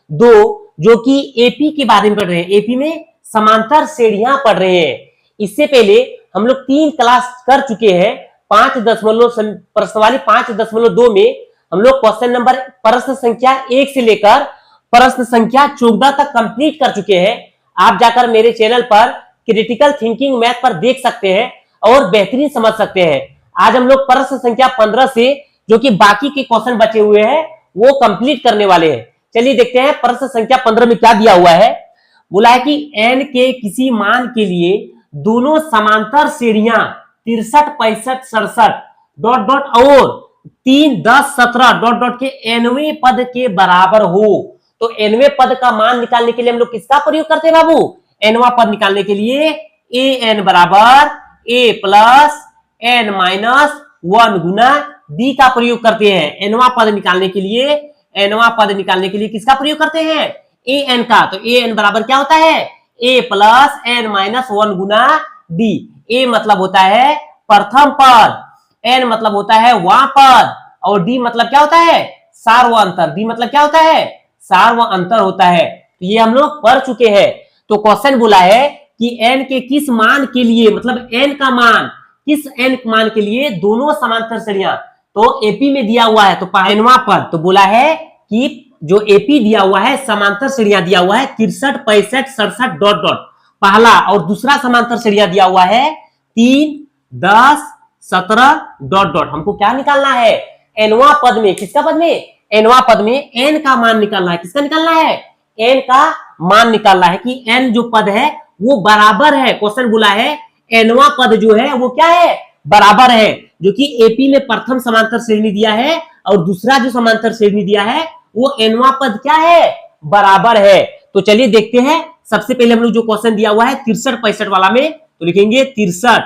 दो जो कि एपी के बारे में पढ़ रहे हैं, एपी में समांतर श्रेणियां पढ़ रहे हैं। इससे पहले हम लोग 3 क्लास कर चुके हैं। 5.2 में हम लोग क्वेश्चन नंबर प्रश्न संख्या 1 से लेकर प्रश्न संख्या 14 तक कंप्लीट कर चुके हैं। आप जाकर मेरे चैनल पर क्रिटिकल थिंकिंग मैथ पर देख सकते हैं और बेहतरीन समझ सकते हैं। आज हम लोग प्रश्न संख्या 15 से जो कि बाकी के क्वेश्चन बचे हुए हैं वो कंप्लीट करने वाले हैं। चलिए देखते हैं प्रश्न संख्या 15 में क्या दिया हुआ है। बोला है कि n के किसी मान के लिए दोनों समांतर श्रेणियां 63, 65, 67 डॉट डॉट और 3, 10, 17 डॉट डॉट के nवें पद के बराबर हो। तो nवें पद का मान निकालने के लिए हम लोग किसका प्रयोग करते हैं बाबू? nवां पद निकालने के लिए an बराबर a plus n minus 1 Guna d का प्रयोग करते हैं। nवां पद निकालने के लिए किसका प्रयोग करते हैं? an का। तो an बराबर क्या होता है? a plus n minus 1 Guna d। a मतलब होता है प्रथम पद, n मतलब होता है वां पद और d मतलब क्या होता है? सार्व अंतर। d मतलब क्या होता है? सार्व अंतर होता है। तो ये हम लोग पढ़ चुके हैं। तो क्वेश्चन बोला है कि n के किस मान के लिए, मतलब n का मान, किस n मान के लिए दोनों समांतर श्रेणियां। तो एपी में दिया हुआ है तो nवां पद। तो बोला है कि जो एपी दिया हुआ है समांतर श्रेणियां दिया हुआ है 63, 65, 67 डॉट डॉट पहला, और दूसरा समांतर श्रेणियां दिया हुआ है 3, 10, 17 डॉट डॉट। हमको क्या निकालना है? nवां पद में। किसका पद में? nवां पद में n का मान निकालना है। किसका निकालना है? n का मान निकालना है कि n जो पद है वो बराबर है। क्वेश्चन बोला है nवां पद जो है वो क्या है? बराबर है। जो कि एपी में प्रथम समांतर श्रेणी दिया है और दूसरा जो समांतर श्रेणी दिया है वो nवां पद क्या है? बराबर है। तो चलिए देखते हैं। सबसे पहले हम लोग जो क्वेश्चन दिया हुआ है 63, 65 वाला में, तो लिखेंगे 63,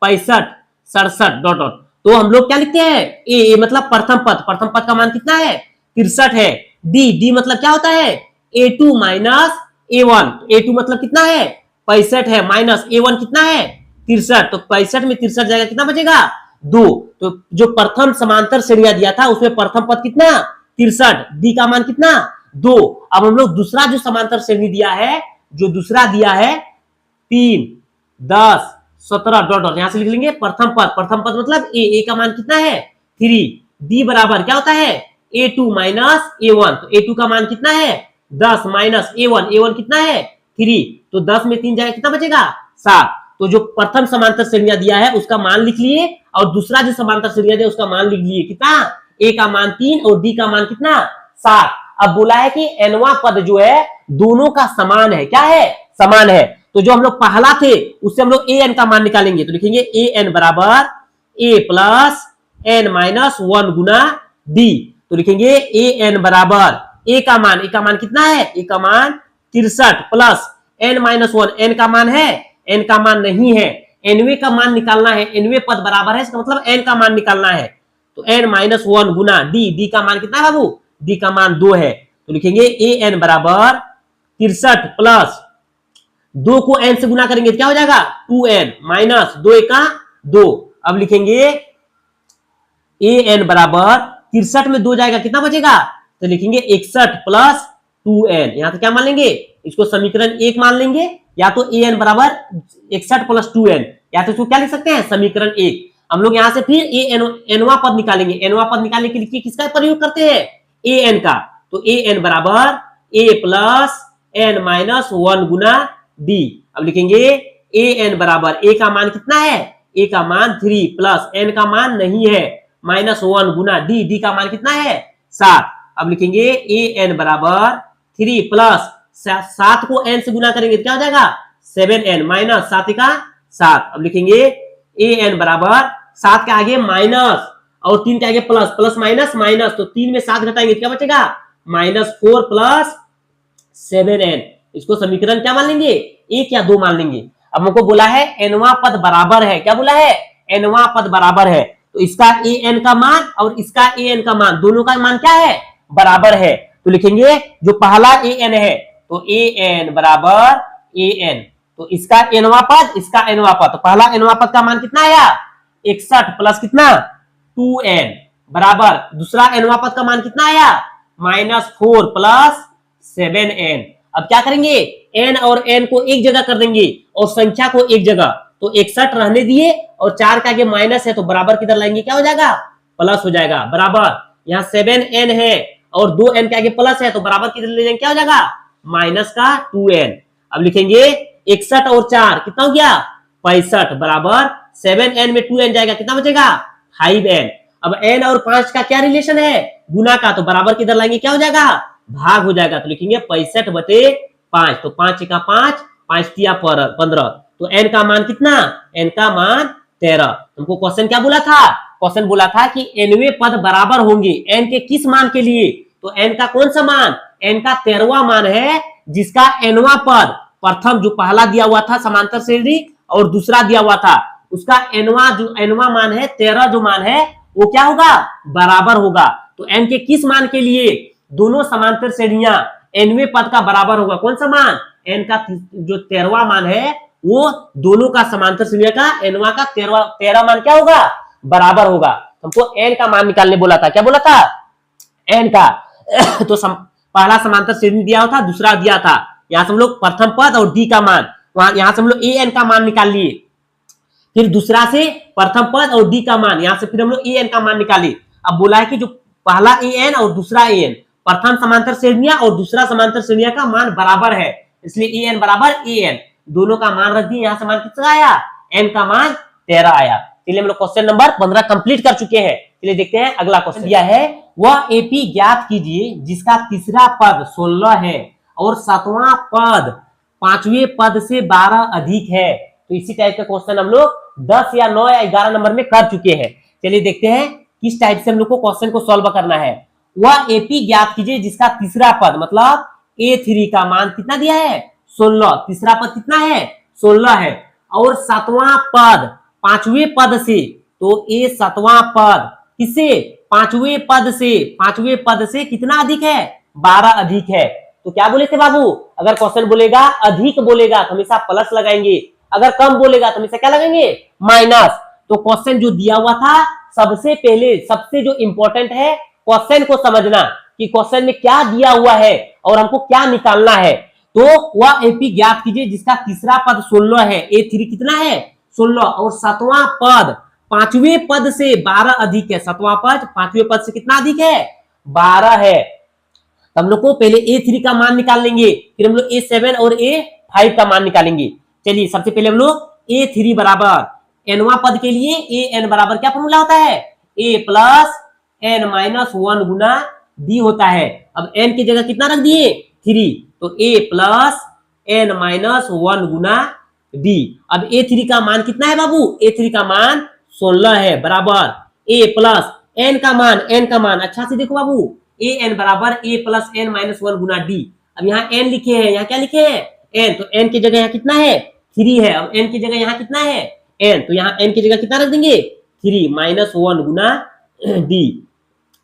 65, 67 डॉट डॉट। तो हम लोग क्या लिखते हैं? ए मतलब प्रथम पद। प्रथम पद का मान कितना है? 63 है। डी मतलब क्या होता है? a2 minus a1। a2 मतलब कितना है? 65 है, माइनस a1 कितना है? 63। तो 65 में 63 जाएगा, कितना बचेगा? 2। तो जो प्रथम समांतर श्रेणियां दिया था उसमें प्रथम पद कितना? 63। डी का मान कितना? 2। अब हम लोग दूसरा जो समांतर श्रेणी दिया है, जो दूसरा दिया है 3, 10, 17 डॉट डॉट, यहां से लिख लेंगे प्रथम पद। प्रथम पद मतलब ए का मान कितना है? 3। डी बराबर क्या होता है? a2 minus a1। तो a2 का मान कितना है? 10 माइनस a1। a1 कितना है? 3। तो 10 में 3 जाएगा, कितना बचेगा? 7। तो जो प्रथम समांतर श्रेणियां दिया है उसका मान लिख लिए और दूसरा जो समांतर श्रेणियां दिया उसका मान लिख लिए। कितना? ए का मान 3 और डी का मान कितना? 7। अब बोला है कि nवां पद जो है दोनों का समान है। क्या है? समान है। तो जो हम लोग पहला थे उससे हम लोग an का मान निकालेंगे। तो लिखेंगे an बराबर a plus n minus 1 Guna d। तो लिखेंगे an बराबर a का मान कितना है? a का मान 63 प्लस n माइनस 1। n का मान है? n का मान नहीं है। nवे का मान निकालना है। nवे पद बराबर है, इसका मतलब n का मान निकालना है। तो n माइनस 1 गुना d का मान कितना है बाबू? d का मान 2 है। तो लिखेंगे an बराबर 63 प्लस 2 को n से गुना करेंगे क्या हो जाएगा? 2n माइनस 2 का 2। अब लिखेंगे an बराबर 63 में 2 जाएगा, कितना बचेगा? तो लिखेंगे 61 प्लस 2n। यहां तो क्या मान लेंगे? इसको समीकरण 1 मान लेंगे, या तो an बराबर 61 प्लस 2n, या तो इसको क्या लिख सकते हैं? समीकरण 1। हम लोग यहां से फिर nवां पद निकालेंगे। nवां पद निकालने के लिए किसका प्रयोग करते हैं? an का। तो an बराबर a plus n minus 1 Guna d। अब लिखेंगे an बराबर a का मान कितना है? a का मान 3 प्लस n का मान नहीं है माइनस 1 गुना d का मान कितना है? 7। अब लिखेंगे an बराबर 3 प्लस 7 को n से गुना करेंगे क्या हो जाएगा? 7n माइनस 7 का 7। अब लिखेंगे an बराबर 7 के आगे माइनस और 3 के आगे प्लस, प्लस माइनस माइनस, तो 3 में 7 घटाएंगे क्या बचेगा? -4 प्लस 7n। इसको समीकरण क्या मान लेंगे? 1 या 2 मान लेंगे। अब हमको बोला है nवां पद बराबर है। क्या बोला है? nवां पद बराबर है। तो इसका an का मान और इसका an का मान, दोनों का मान क्या है? बराबर है। तो लिखेंगे जो पहला an है तो an बराबर an। तो इसका nवां पद, इसका nवां पद। तो पहला nवां पद का मान कितना आया? 61 प्लस कितना? 2n बराबर दूसरा nवां पद का मान कितना आया? -4 प्लस 7n। अब क्या करेंगे, n और n को एक जगह कर देंगे और संख्या को एक जगह, तो 61 रहने दिए और 4 का आगे माइनस है तो बराबर किधर लाएंगे, क्या हो जाएगा, प्लस हो जाएगा। बराबर यहाँ 7n है और 2n के आगे प्लस है तो बराबर किधर ले जाएंगे, क्या हो जाएगा, माइनस का 2n। अब लिखेंगे 61 और 4 कितना हो गया, 65 बराबर 7n में 2n जाएगा, कितना बचेगा, 5n। अब n और 5 का क्या रिलेशन है, गुना का, तो बराबर किधर लाएंगे, क्या हो जाएगा, भाग हो जाएगा। तो लिखेंगे 65/5, तो 5 का 5, 5 तिया 15, तो n का मान कितना, n का मान 13। तुमको क्वेश्चन क्या बोला था, क्वेश्चन बोला था कि nवें पद बराबर होंगे n के किस मान के लिए, तो n का कौन सा मान, n का 13वां मान है, जिसका nवां पद प्रथम जो पहला दिया हुआ था समांतर श्रेणी और दूसरा दिया हुआ था उसका nवां मान है 13, जो मान है वो क्या होगा, बराबर होगा। तो n के किस मान के लिए, दोनों समांतर श्रेणियां nवें पद का बराबर होगा, कौन सा मान, n का जो 13वां मान है वो दोनों का समांतर श्रेणियों का nवां का 13 मान क्या होगा, बराबर होगा। हमको n का मान निकालने बोला था, क्या बोला था, n का तो पहला समांतर श्रेणी दिया था, दूसरा दिया था, यहाँ से हम लोग प्रथम पद और d का मान, वहां यहाँ से हम लोग an का मान निकाल लिए, फिर दूसरा से प्रथम पद और d का मान, यहाँ से फिर हम लोग an का मान निकाली। अब बोला है कि जो पहला an और दूसरा an प्रथम समांतर श्रेणियां और दूसरा समांतर श्रेणियां का मान बराबर है, इसलिए an बराबर an, दोनों का मान रख दिए, यहाँ से मान कितना आया, n का मान 13 आया। चलिए हम लोग क्वेश्चन नंबर 15 कंप्लीट कर चुके हैं। चलिए देखते हैं अगला क्वेश्चन दिया है, वह एपी ज्ञात कीजिए जिसका तीसरा पद 16 है और 7वां पद 5वें पद से 12 अधिक है। तो इसी टाइप का क्वेश्चन हम लोग 10 या 9 या 11 नंबर में कर चुके हैं। चलिए देखते हैं किस टाइप से हम लोग को क्वेश्चन को सॉल्व करना है। वह एपी ज्ञात कीजिए जिसका तीसरा पद मतलब A3 का मान कितना दिया है, 16, तीसरा पद कितना है, 16 है, और 7वां पद 5वें पद से, तो ये 7वां पद किससे, 5वें पद से कितना अधिक है, 12 अधिक है। तो क्या बोले थे बाबू, अगर क्वेश्चन बोलेगा अधिक बोलेगा तो हमेशा प्लस लगाएंगे, अगर कम बोलेगा तो हमेशा क्या लगाएंगे, माइनस। तो क्वेश्चन जो दिया हुआ था, सबसे पहले सबसे जो इंपॉर्टेंट है क्वेश्चन को समझना कि क्वेश्चन में क्या दिया हुआ है और हमको क्या निकालना है। तो वह एपी ज्ञात कीजिए जिसका तीसरा पद 16 है, A3 कितना है, 16, और 7वां पद 5वें पद से 12 अधिक है, 7वां पद 5वें पद से कितना अधिक है, 12 है। हम लोग को पहले A3 का मान निकाल लेंगे, फिर हम लोग A7 और A5 का मान निकालेंगे। चलिए सबसे पहले हम लोग A3 बराबर nवां पद के लिए an बराबर क्या फॉर्मूला होता है, a plus n minus 1 Guna d होता है। अब n की जगह कितना रख दिए, 3, तो a plus n minus 1 Guna d। अब A3 का मान कितना है बाबू, A3 का मान 16 है, बराबर a प्लस n का मान अच्छा से देखो बाबू, an बराबर a plus n minus 1 Guna d। अब यहाँ n लिखे हैं, यहाँ क्या लिखे हैं, n, तो n की जगह यहाँ कितना है, 3 है। अब n की जगह यहाँ कितना है, n, तो यहाँ n की जगह कितना रख देंगे, 3 माइनस 1 गुना d।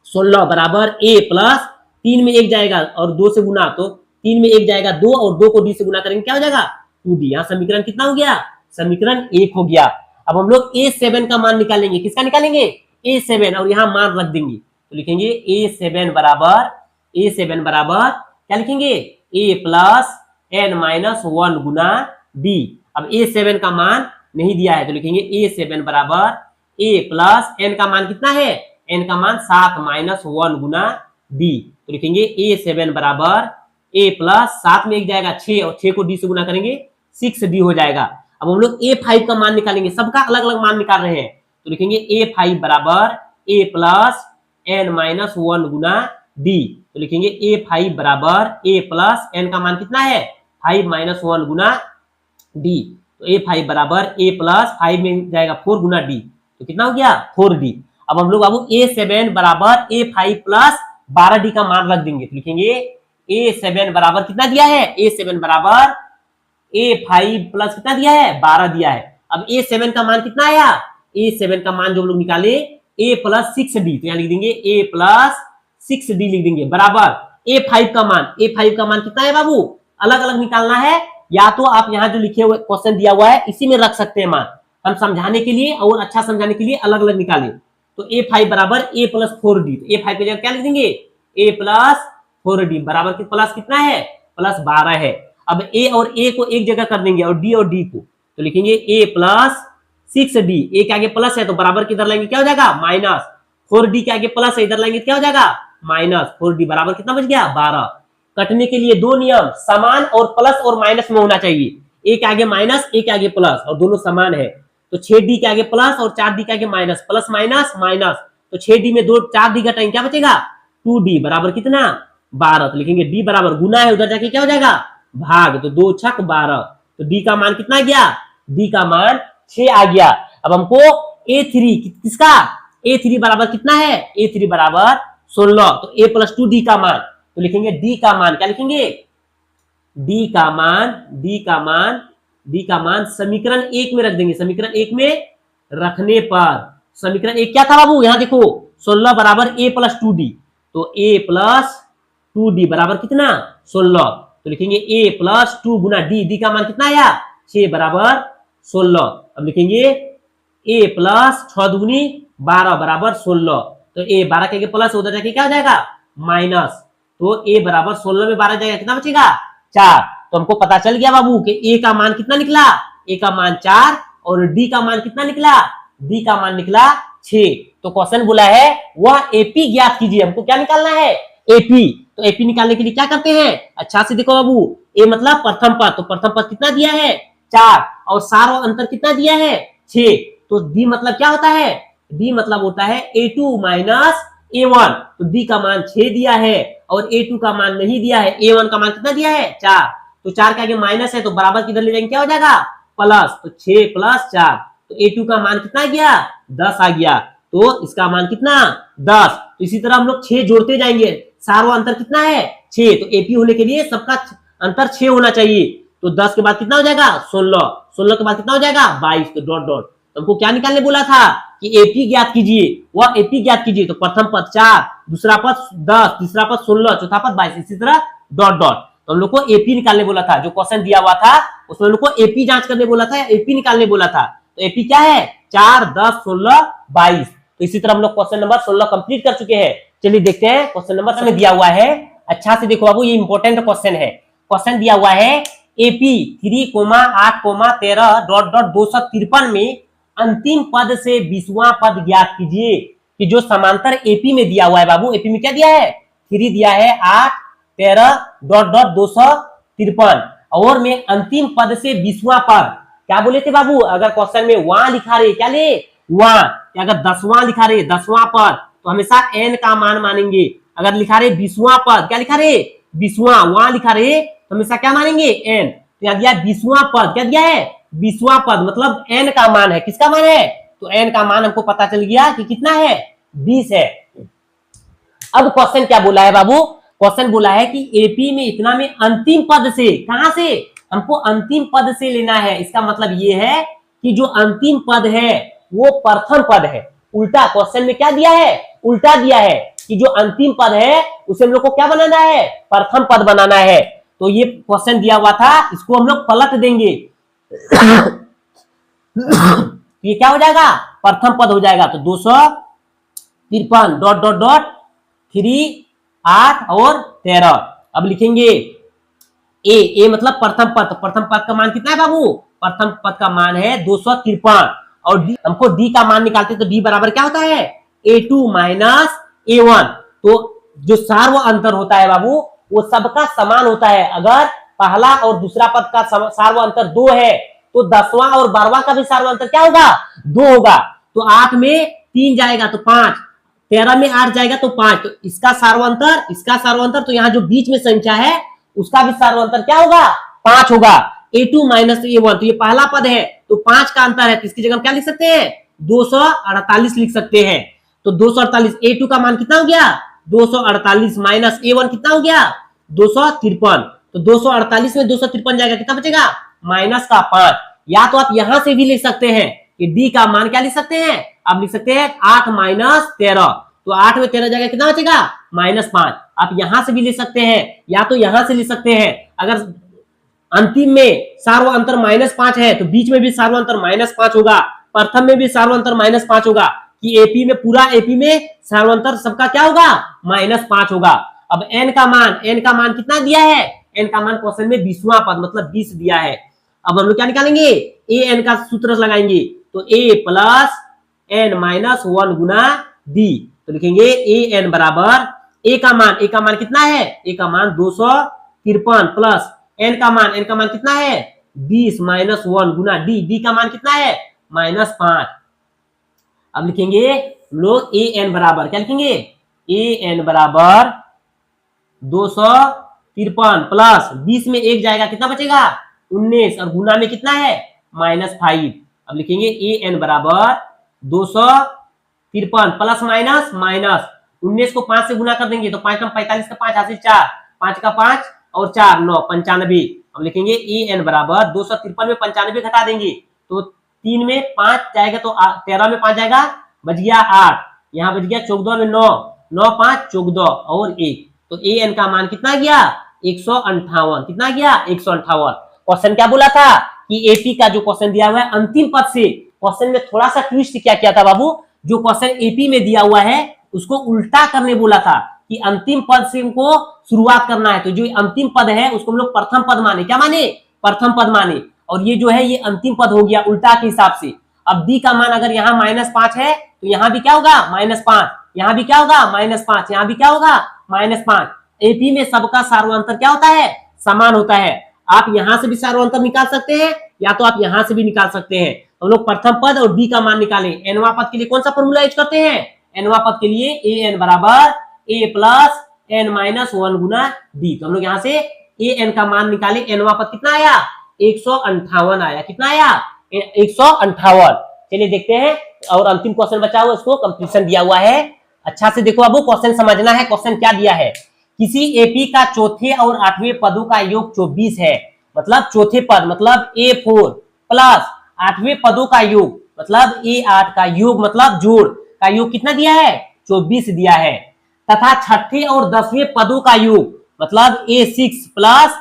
16 बराबर a प्लस 3 में 1 जाएगा और 2 से गुना, तो 3 में 1 जाएगा 2 और 2 को d से गुना करेंगे क्या हो जाएगा, 2d। यहाँ समीकरण कितना हो गया, समीकरण 1 हो गया। अब हम लोग A7 का मान निकालेंगे, किसका निकालेंगे, A7, और यहाँ मान रख देंगे, तो लिखेंगे A7 बराबर क्या लिखेंगे, a plus n minus 1 Guna d। अब A7 का मान नहीं दिया है तो लिखेंगे A7 बराबर a प्लस n का मान कितना है, n का मान 7 माइनस 1 गुना d। तो लिखेंगे A7 बराबर a प्लस 7 में 1 जाएगा 6 और 6 को d से गुना करेंगे 6d हो जाएगा। अब हम लोग A5 का मान निकालेंगे, सबका अलग अलग मान निकाल रहे हैं, तो लिखेंगे A5 बराबर a plus n minus 1 Guna d। तो लिखेंगे A5 बराबर a प्लस n का मान कितना है, 5 माइनस 1 गुना d। तो A5 बराबर a प्लस 5 में जाएगा 4 गुना d, तो कितना हो गया, 4d। अब हम लोग बाबू A7 बराबर A5 प्लस 12d का मान रख देंगे, तो लिखेंगे A7 बराबर कितना दिया है, A7 बराबर A5 प्लस कितना दिया है, 12 दिया है। अब A7 का मान कितना आया, A7 का मान जो हम लोग निकाले a प्लस 6d, तो यहाँ लिख देंगे a प्लस 6d लिख देंगे, बराबर A5 का मान कितना है बाबू, अलग अलग निकालना है, या तो आप यहाँ जो लिखे हुए क्वेश्चन दिया हुआ है इसी में रख सकते हैं मान, हम समझाने के लिए और अच्छा समझाने के लिए अलग अलग निकाले। तो A5 बराबर a प्लस 4d, तो A5 की जगह क्या लिख देंगे, a प्लस 4d बराबर प्लस कितना है, प्लस 12 है। अब a और a को एक जगह कर देंगे और d को, तो लिखेंगे a प्लस 6d, a के आगे प्लस है तो बराबर किधर लाएंगे, क्या हो जाएगा, माइनस। 4d के आगे प्लस है, इधर लाएंगे क्या हो जाएगा, माइनस। 4d बराबर कितना बच गया, 12। कटने के लिए दो नियम, समान और प्लस और माइनस में होना चाहिए। a के आगे माइनस, a के आगे प्लस, और दोनों समान है। तो 6d के आगे प्लस और 4d के आगे माइनस, प्लस माइनस माइनस, तो 6d में 4d घटाएंगे क्या बचेगा, 2d बराबर कितना, 12। तो लिखेंगे d बराबर, गुना है उधर जाके क्या हो जाएगा, भाग, तो 2 छक 12, तो d का मान कितना आ गया, d का मान 6 आ गया। अब हमको a3 किसका, a3 बराबर कितना है, a3 बराबर 16, तो a प्लस 2d का मान, तो लिखेंगे d का मान, क्या लिखेंगे, d का मान समीकरण 1 में रख देंगे। समीकरण 1 में रखने पर, समीकरण 1 क्या था बाबू, यहां देखो 16 बराबर a प्लस 2d, तो a प्लस 2d बराबर कितना, 16, तो लिखेंगे a प्लस 2 गुना d का मान कितना आया, 6 बराबर 16। अब लिखेंगे a प्लस 6 दूनी 12 बराबर 16, तो a 12 के प्लस उधर जाके क्या हो जाएगा, माइनस, तो a बराबर 16 में 12 जाएगा, कितना बचेगा, 4। तो हमको पता चल गया बाबू कि a का मान कितना निकला, a का मान 4, और d का मान कितना निकला, d का मान निकला 6। तो क्वेश्चन बोला है वह एपी ज्ञात कीजिए, हमको क्या निकालना है, एपी। तो एपी निकालने के लिए क्या करते हैं, अच्छा से देखो बाबू, ए मतलब प्रथम पद, तो प्रथम पद कितना दिया है, 4, और सार और अंतर कितना दिया है, 6, तो d मतलब क्या होता है, d मतलब होता है a2 माइनस a1, तो d का मान 6 दिया है और a2 का मान नहीं दिया है, a1 का मान कितना दिया है, 4, तो 4 के आगे माइनस है तो बराबर किधर ले जाएंगे, क्या हो जाएगा, प्लस, तो 6 प्लस 4, तो a2 का मान कितना आ गया, 10 आ गया, तो इसका मान कितना, 10। तो इसी तरह हम लोग 6 जोड़ते जाएंगे, सारो अंतर कितना है, 6, तो एपी होने के लिए सबका अंतर 6 होना चाहिए, तो 10 के बाद कितना हो जाएगा, 16, 16 के बाद कितना हो जाएगा, 22, तो डॉट डॉट। तो हमको क्या निकालने बोला था कि एपी ज्ञात कीजिए, वह एपी ज्ञात कीजिए, तो प्रथम पद 4, दूसरा पद 10, तीसरा पद 16, चौथा पद 22, इसी तरह डॉट डॉट। तो हम लोग को एपी निकालने बोला था, जो क्वेश्चन दिया हुआ था उसमें हम लोग को एपी जांच करने बोला था, एपी निकालने बोला था। तो एपी क्या है, 4, 10, 16, 22। तो इसी तरह हम लोग क्वेश्चन नंबर 16 कंप्लीट कर चुके हैं। चलिए देखते हैं क्वेश्चन नंबर में दिया हुआ है, अच्छा से देखो बाबू, ये इंपॉर्टेंट क्वेश्चन है। क्वेश्चन दिया हुआ है एपी 3,8,13 डॉट डॉट 253 में अंतिम पद से 20वां पद ज्ञात कीजिए। कि जो समांतर एपी में दिया हुआ है बाबू, एपी में क्या दिया है, 3 दिया है, 8, 13 डॉट डॉट 253, और में अंतिम पद से 20वां पद, क्या बोले थे बाबू, अगर क्वेश्चन में वहां लिखा रहे, क्या ले, वहां, अगर 10वां लिखा रहे, 10वां पद, तो हमेशा n का मान मानेंगे। अगर लिखा रहे 20वां पद, क्या लिखा रहे, 20वां, वहां लिखा रहे तो हमेशा क्या मानेंगे, n। तो यहाँ दिया 20वां पद, क्या दिया है, 20वां पद, मतलब n का मान है, किसका मान है, तो n का मान हमको पता चल गया कि कितना है, 20 है। अब क्वेश्चन क्या बोला है बाबू, क्वेश्चन बोला है कि एपी में इतना में अंतिम पद से, कहां से, हमको अंतिम पद से लेना है। इसका मतलब ये है कि जो अंतिम पद है वो प्रथम पद है। उल्टा क्वेश्चन में क्या दिया है, उल्टा दिया है कि जो अंतिम पद है उसे हम लोग को क्या बनाना है, प्रथम पद बनाना है। तो ये क्वेश्चन दिया हुआ था, इसको हम लोग पलट देंगे ये क्या हो जाएगा, प्रथम पद हो जाएगा। तो 253 डॉट डॉट डॉट 3, 8 और 13। अब लिखेंगे ए मतलब प्रथम पद, तो प्रथम पद का मान कितना है बाबू, प्रथम पद का मान है 253, और डी, हमको डी का मान निकालते तो डी बराबर क्या होता है, a2 माइनस a1। तो जो सार्व अंतर होता है बाबू वो सबका समान होता है। अगर पहला और दूसरा पद का सार्व अंतर 2 है तो 10वां और 12वां का भी सार्व अंतर क्या होगा, 2 होगा। तो 8 में 3 जाएगा तो 5, 13 में 8 जाएगा तो 5, तो इसका सार्वंतर, इसका सार्वंतर, तो यहाँ जो बीच में संख्या है उसका भी सार्वंतर क्या होगा, 5 होगा। a2 माइनस a1, तो ये पहला पद है तो 5 का अंतर है, तो इसकी जगह हम क्या लिख सकते हैं, 248 लिख सकते हैं। तो 248, a2 का मान कितना हो गया, 248 माइनस a1 कितना हो गया, 253। तो 248 में 253 जाएगा, कितना बचेगा, माइनस का 5। या तो आप यहां से भी लिख सकते हैं कि डी का मान क्या लिख सकते हैं, आप लिख सकते हैं 8 माइनस 13, तो 8 में 13 जाएगा, कितना बचेगा, -5। आप यहां से भी लिख सकते हैं या तो यहां से लिख सकते हैं। अगर अंतिम में सार्व अंतर -5 है तो बीच में भी सार्व अंतर -5 होगा, प्रथम में भी सार्व अंतर -5 होगा, कि एपी में, पूरा एपी में सार्व अंतर सबका क्या होगा, -5 होगा। अब n का मान कितना दिया है, n का मान क्वेश्चन में 20वां पद मतलब 20 दिया है। अब हम लोग क्या निकालेंगे, ए एन का सूत्र लगाएंगे, तो a plus n minus 1 Guna d, तो लिखेंगे ए एन बराबर ए का मान कितना है, ए का मान 253 प्लस n का मान कितना है 20 माइनस 1 गुना d का मान कितना है -5। अब लिखेंगे हम लोग ए एन बराबर क्या लिखेंगे, ए एन बराबर 253 प्लस 20 में एक जाएगा कितना बचेगा 19 और गुना में कितना है -5। अब लिखेंगे ए एन बराबर 253 प्लस माइनस 19 को 5 से गुना कर देंगे तो 5 45 का 5 हासिल 4, 5 का 5 और 4 9 95। अब लिखेंगे ए एन बराबर 253 में 95 घटा देंगे तो 3 में 5 जाएगा तो 13 में 5 जाएगा बच गया 8, यहाँ बच गया 14 में 9, 9 5 14 और 1, तो ए एन का मान कितना गया 158, कितना गया 158। क्वेश्चन क्या बोला था कि एपी का जो क्वेश्चन दिया हुआ है अंतिम पद से, क्वेश्चन में थोड़ा सा ट्विस्ट क्या किया था बाबू, जो क्वेश्चन एपी में दिया हुआ है उसको उल्टा करने बोला था कि अंतिम पद से उनको शुरुआत करना है, तो जो अंतिम पद है उसको हम लोग प्रथम पद माने, क्या माने प्रथम पद माने, और ये जो है ये अंतिम पद हो गया उल्टा के हिसाब से। अब डी का मान अगर यहाँ -5 है तो यहाँ भी क्या होगा -5, यहाँ भी क्या होगा -5, यहाँ भी क्या होगा -5। एपी में सबका सार्वंतर क्या होता है समान होता है, आप यहां से भी सार्वंतर निकाल सकते हैं या तो आप यहां से भी निकाल सकते हैं। हम लोग प्रथम पद और डी का मान निकालें, एनवा पद के लिए कौन सा फॉर्मूला यूज करते हैं, एनवा पद के लिए ए एन बराबर ए प्लस एन माइनस 1 गुना डी, तो हम लोग यहाँ से ए एन का मान निकाले, एनवा पद कितना आया 158 आया, कितना आया 158। चलिए देखते हैं और अंतिम क्वेश्चन बचा हुआ उसको कंप्लीशन दिया हुआ है, अच्छा से देखो अब क्वेश्चन समझना है। क्वेश्चन क्या दिया है, किसी एपी का चौथे और 8वें पदों का योग 24 है, मतलब चौथे पद मतलब A4 प्लस 8वें पदों का योग मतलब A8 का योग मतलब जोड़ का योग कितना दिया है 24 दिया है, तथा छठे और 10वें पदों का योग मतलब A6 प्लस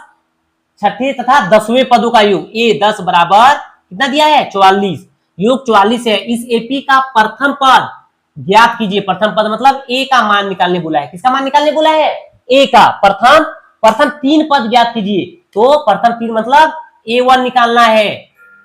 छठे तथा 10वें पदों का योग A10 बराबर कितना दिया है 44, योग 44 है। इस एपी का प्रथम पद ज्ञात कीजिए, प्रथम पद मतलब ए का मान निकालने बोला है, किसका मान निकालने बोला है ए का, प्रथम 3 पद ज्ञात कीजिए, तो प्रथम 3 मतलब A1 निकालना है,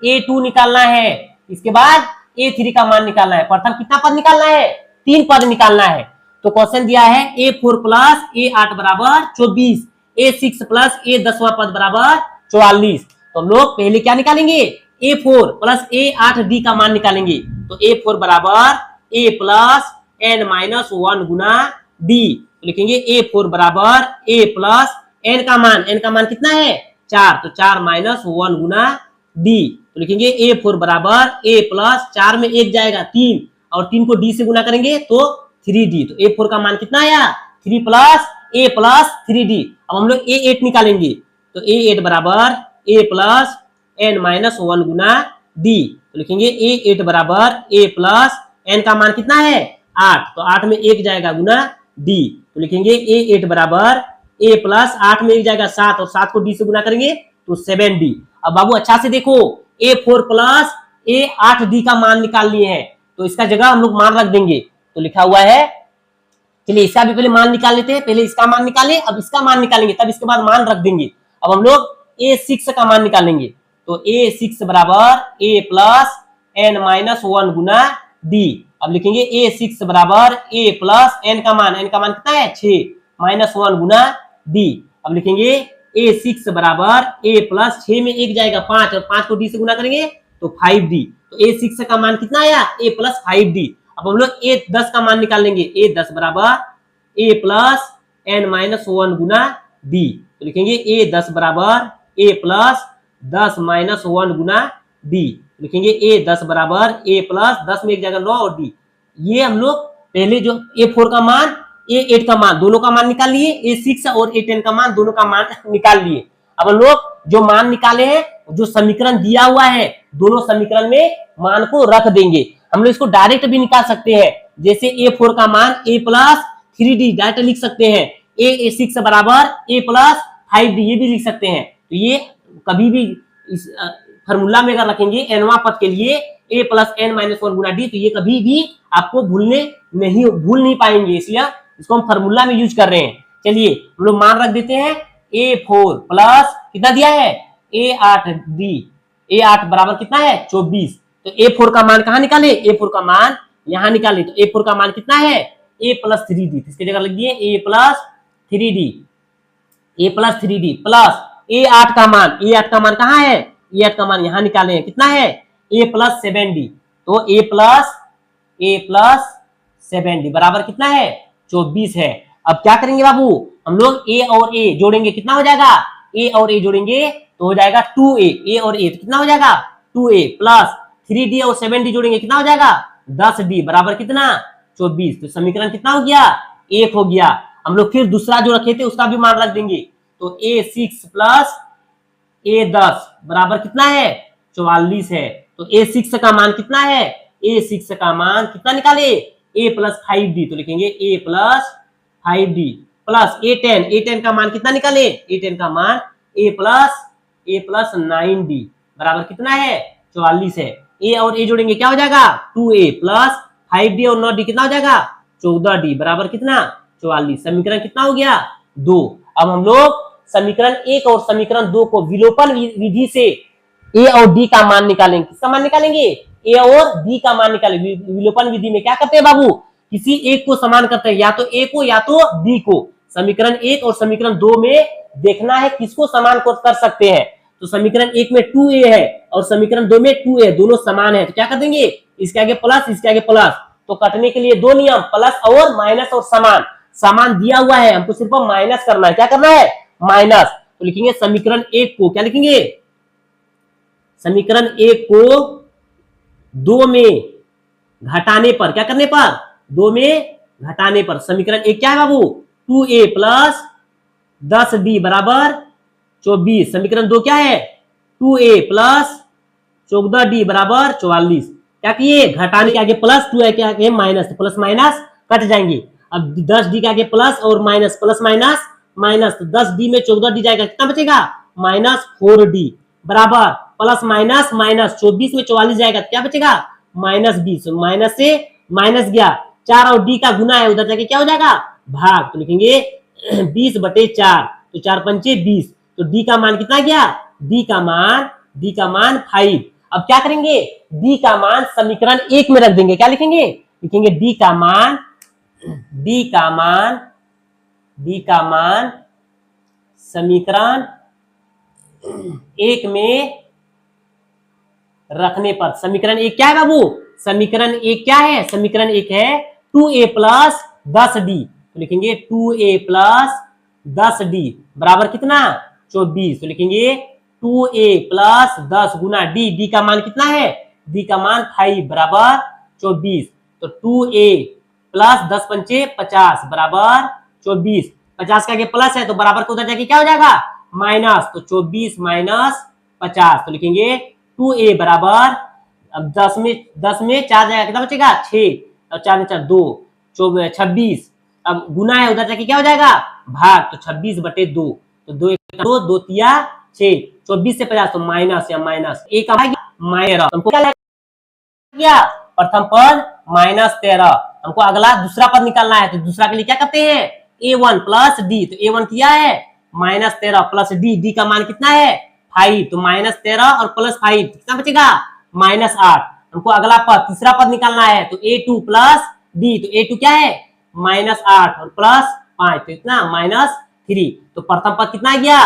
A2 निकालना है, इसके बाद A3 का मान निकालना है। प्रथम कितना पद निकालना है 3 पद निकालना है, तो क्वेश्चन दिया है A4 प्लस A8 बराबर 24, A6 प्लस A10वां पद बराबर 44, तो लोग पहले क्या निकालेंगे A4 प्लस A8 D का मान निकालेंगे, तो A4 बराबर A plus n minus 1 Guna D, तो लिखेंगे A4 बराबर A प्लस n का मान कितना है 4, तो 4 माइनस 1 गुना D, तो लिखेंगे A4 बराबर A प्लस 4 में 1 जाएगा 3 और 3 को D से गुना करेंगे तो 3D, तो A4 का मान कितना आया 3 प्लस A प्लस 3D। अब हम लोग A8 निकालेंगे, तो A8 बराबर A plus n minus 1 Guna D, तो लिखेंगे A8 बराबर A प्लस n का मान कितना है 8, तो 8 में 1 जाएगा गुना D, तो लिखेंगे A8 बराबर A प्लस 8 में 1 जाएगा 7 और 7 को D से गुना करेंगे तो 7D। अब बाबू अच्छा से देखो A4 प्लस A8D का मान निकाल लिए हैं, तो इसका जगह हम लोग मान रख देंगे, तो लिखा हुआ है, चलिए इसका भी पहले मान निकाल लेते हैं, पहले इसका मान निकाले अब इसका मान निकालेंगे तब इसके बाद मान रख देंगे। अब हम लोग A6 का मान निकालेंगे, तो A6 बराबर A plus n minus 1 Guna D, अब लिखेंगे A6 बराबर A प्लस n का मान कितना है 6 माइनस 1 गुना D, अब लिखेंगे A6 बराबर A प्लस 6 में 1 जाएगा 5 और 5 को D से गुना करेंगे तो 5D, तो A6 का मान कितना आया A प्लस 5D। अब हम लोग A10 का मान निकाल लेंगे, A10 बराबर A plus n minus 1 Guna D, तो लिखेंगे A10 बराबर A plus 10 minus 1 Guna D, लिखेंगे A10 बराबर A प्लस 10 में 1 जाएगा 9 और D। ये हम लोग पहले जो A4 का मान A8 का मान दोनों का मान निकाल लिए, A6 और A10 का मान दोनों का मान निकाल लिए। अब हम लोग जो मान निकाले हैं जो समीकरण दिया हुआ है दोनों समीकरण में मान को रख देंगे, हम लोग इसको डायरेक्ट भी निकाल सकते हैं, जैसे A4 का मान A प्लस 3D डायरेक्ट लिख सकते हैं, A6 बराबर A प्लस 5D ये भी लिख सकते हैं, तो ये कभी भी इस फॉर्मूला में अगर रखेंगे nवां पद के लिए A plus n minus 1 Guna D, तो ये कभी भी आपको भूल नहीं पाएंगे, इसलिए इसको हम फॉर्मूला में यूज कर रहे हैं। चलिए हम लोग मान रख देते हैं A4 प्लस कितना दिया है A8D, A8 बराबर कितना है 24। तो A4 का मान कहां निकाले, A4 का मान यहां निकाले। तो A4 का मान कितना है A प्लस 3D, इसकी जगह लिख दिए A plus 3D, A plus 3D plus A8 का मान, A8 का मान कहां है, A8 का मान यहां निकाले हैं कितना है A प्लस 7D। तो A प्लस 7D बराबर कितना है 24 है। अब क्या करेंगे बाबू, हम लोग A और A जोड़ेंगे, कितना हो जाएगा A और A जोड़ेंगे तो हो जाएगा 2A, A और A तो कितना हो जाएगा 2A प्लस 3D और 7D जोड़ेंगे कितना हो जाएगा 10D बराबर कितना 24। तो समीकरण कितना हो गया 1 हो गया। हम लोग फिर दूसरा जो रखे थे उसका भी मान रख देंगे। तो A6 प्लस A10 बराबर कितना है 44 है। तो A6 का मान कितना है, A6 का मान कितना निकाले A प्लस 5D, तो लिखेंगे A plus 5D plus A10 का मान कितना निकाले, A10 का मान A प्लस 9D बराबर कितना है 44 है। A और A जोड़ेंगे क्या हो जाएगा 2A प्लस 5D और 9D कितना हो जाएगा 14D बराबर कितना 44। समीकरण कितना हो गया 2। अब हम लोग समीकरण 1 और समीकरण 2 को विलोपन विधि से A और D का मान निकालेंगे। किसका मान निकालेंगे A और D का मान निकालेंगे। विलोपन विधि में क्या करते हैं बाबू, किसी एक को समान करते हैं, या तो A को या तो D को। समीकरण 1 और समीकरण 2 में देखना है किसको समान को कर सकते हैं। तो समीकरण 1 में 2A है और समीकरण 2 में 2A, दोनों समान है। तो क्या कर देंगे, इसके आगे प्लस इसके आगे प्लस, तो कटने के लिए दो नियम, प्लस और माइनस और समान। समान दिया हुआ है, हमको सिर्फ माइनस करना है। क्या करना है माइनस। तो लिखेंगे समीकरण 1 को, क्या लिखेंगे समीकरण 1 को 2 में घटाने पर, क्या करने पर 2 में घटाने पर समीकरण 1 क्या है बाबू 2A प्लस 10D बराबर 24। समीकरण 2 क्या है 2A प्लस 14D बराबर 44। क्या किए घटाने के आगे प्लस, 2A के आगे माइनस, तो प्लस माइनस कट जाएंगे। अब 10D के आगे प्लस और माइनस, प्लस माइनस माइनस, तो 10D में 14D जाएगा कितना बचेगा माइनस 4D बराबर प्लस माइनस माइनस, 24 में 44 जाएगा क्या बचेगा माइनस 20। माइनस से माइनस गया, 4 और D का गुना है, उधर जाके क्या हो जाएगा भाग। तो लिखेंगे 20/4, तो 4 पंचे 20। तो D का मान कितना गया, D का मान 5। अब क्या करेंगे D का मान समीकरण 1 में रख देंगे। क्या लिखेंगे, लिखेंगे D का मान समीकरण 1 में रखने पर। समीकरण 1 क्या है बाबू, समीकरण 1 क्या है, समीकरण 1 है 2A प्लस 10D। तो लिखेंगे 2A प्लस 10D बराबर कितना 24। तो लिखेंगे 2A प्लस 10 गुना D का मान कितना है, D का मान 5 बराबर 24। तो 2A प्लस 10 पंचे 50 बराबर 24। 50 के आगे प्लस है तो बराबर को उधर जाके क्या हो जाएगा माइनस, तो 24 माइनस 50। तो लिखेंगे 2A बराबर, अब 10 में 4 जाएगा कितना बचेगा 6, और 4 में 4 2, 26। अब गुना है उधर जाके क्या हो जाएगा भाग, तो 26/2। तो 2 2 तिया 6, 24 से 50 तो माइनस या माइनस एक माइनस। हमको क्या किया प्रथम पद -13, हमको अगला दूसरा पद निकालना है। तो दूसरा के लिए क्या करते हैं A1 प्लस D। तो A1 किया है -13 प्लस D का मान कितना है 5, तो -13 और प्लस 5 कितना बचेगा -8। हमको अगला पद तीसरा पद निकालना है। तो A2 प्लस D, तो A2 क्या है -8 और प्लस 5, तो इतना -3। तो प्रथम पद कितना आ गया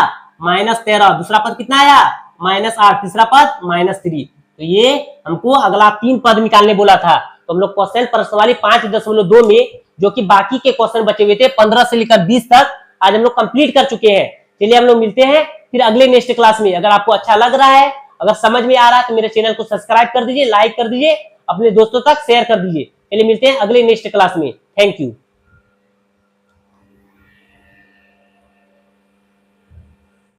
-13, दूसरा पद कितना आया -8, तीसरा पद -3। तो ये हमको अगला 3 पद निकालने बोला था। तो हम लोग क्वेश्चन प्रश्नावली 5.2 में जो कि बाकी के क्वेश्चन बचे हुए थे 15 से लेकर 20 तक आज हम लोग कंप्लीट कर चुके हैं। चलिए हम लोग मिलते हैं फिर अगले नेक्स्ट क्लास में। अगर आपको अच्छा लग रहा है, अगर समझ में आ रहा है तो मेरे चैनल को सब्सक्राइब कर दीजिए, लाइक कर दीजिए, अपने दोस्तों तक शेयर कर दीजिए। चलिए मिलते हैं अगले नेक्स्ट क्लास में। Thank you.